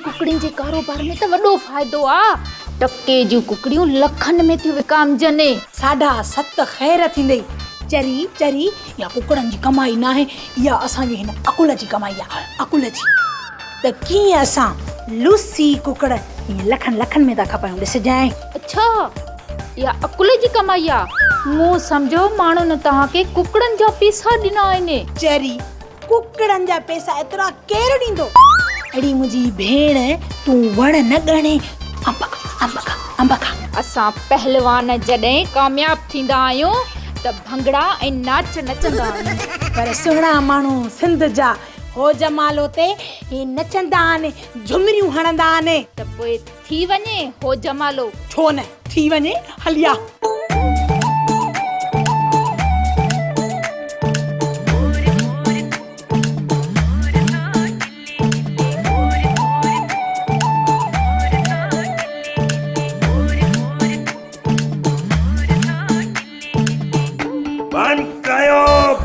कुकड़ियुनि जे कारोबार में त वॾो फ़ाइदो आ। टके जूं कुकड़ियूं लखनि में थियूं विकामजनि। 7.5 ख़ैर थींदई। चरी चरी या कुकड़नि जी कमाई न आहे, इहा असांजी हिन अकुल जी कमाई आहे, अकुल जी। त कीअं असां लूसी कुकड़ हीअं लखनि लखनि में था खपायूं, ॾिसजांइ। अच्छा, इहा अकुल जी कमाई आ। मूं सम्झो माण्हुनि तव्हांखे कुकड़नि जा पैसा ॾिना आहिनि। चरी कुकड़नि जा पैसा एतिरा केरु ॾींदो? अड़ी मुंहिंजी भेण, तूं वण न ॻणे, अंब खा। असां पहलवान जॾहिं कामयाब थींदा आहियूं त भंगड़ा ऐं नाच नचंदा आहियूं। पर सुहिणा माण्हू सिंध जा हो जमालो ते हे नचंदा आहिनि, झुमरियूं हणंदा आहिनि। त पोइ थी वञे हो जमालो। छो न थी वञे, हलिया।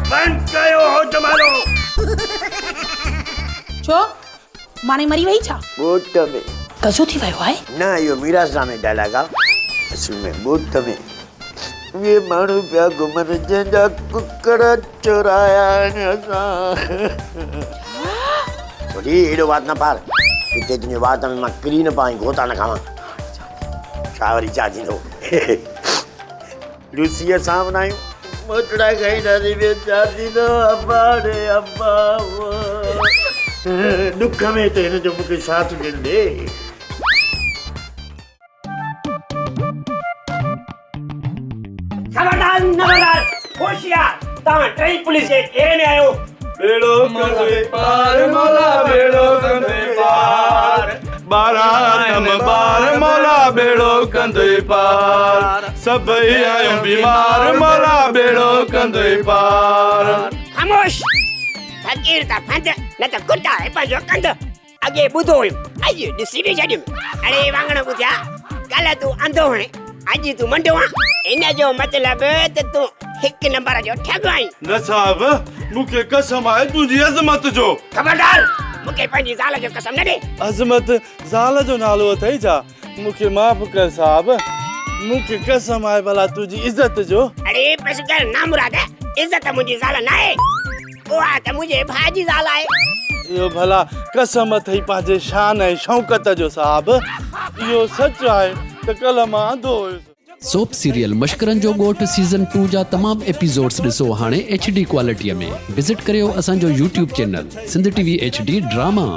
बंद कयो हो जमालो। छो माने मरी वई छा? ॿोट में कजो थी वियो आहे? न, इहो मीरासराम में डायलॉग आहे। असल में ॿोट में ये माण्हू पिया घुमनि जंहिंजा कुकड़ चोराया आहिनि असां। थोरी हेॾो वात न पार, हिते तुंहिंजे वात में मां किरी न पाई, गोता न खावां। छा वरी छा थींदो? लूसीअ सां आहियूं, मोटड़ा खाई दादी बेचा थींदो। अब्बा रे अब्बा, दुख में त हिन जो मूंखे साथ ॾिंदे। खबरदार नबरदार, होशियार, तव्हां टई पुलिस जे घेरे में आहियो। बेड़ो कंदे पार मौला, बेड़ो कंदे पार, बारातम बार मौला, बेड़ो कंदे पार, सभई आहियूं बीमार मौला, बेड़ो कंदे पार। खामोश, फकीर त फंद न त कुटा है पंहिंजो कंद। अॻे ॿुधो हुयो, अॼु ॾिसी बि छॾियुमि। अड़े वांगण ॿुधिया, कल्ह तूं अंधो हुएं, अॼु तूं मंडो आहीं। इन जो मतिलबु त तूं हिकु नंबर जो ठॻ आहीं। न साहब, मूंखे कसम आहे तुंहिंजी अज़मत जो। खबरदार, मूंखे पंहिंजी ज़ाल जो कसम न ॾे। अज़मत ज़ाल जो नालो अथई छा? मूंखे माफ़ कर साहब, मूंखे कसम आहे भला तुंहिंजी इज़त जो। अड़े बस कर ना मुराद, इज़त मुंहिंजी ज़ाल न आहे, उहा त मुंहिंजे भाउ जी ज़ाल आहे। इहो भला कसम अथई पंहिंजे शान ऐं शौक़त जो साहब। इहो सच आहे त कल्ह मां अंधो हुयुसि। सोप सीरियल मश्करनि जो ॻोठ सीज़न 2 जा तमाम एपिसोड्स ॾिसो हाणे HD क्वालिटीअ में। विज़िट करियो असांजो YouTube channel Sindh TV HD drama.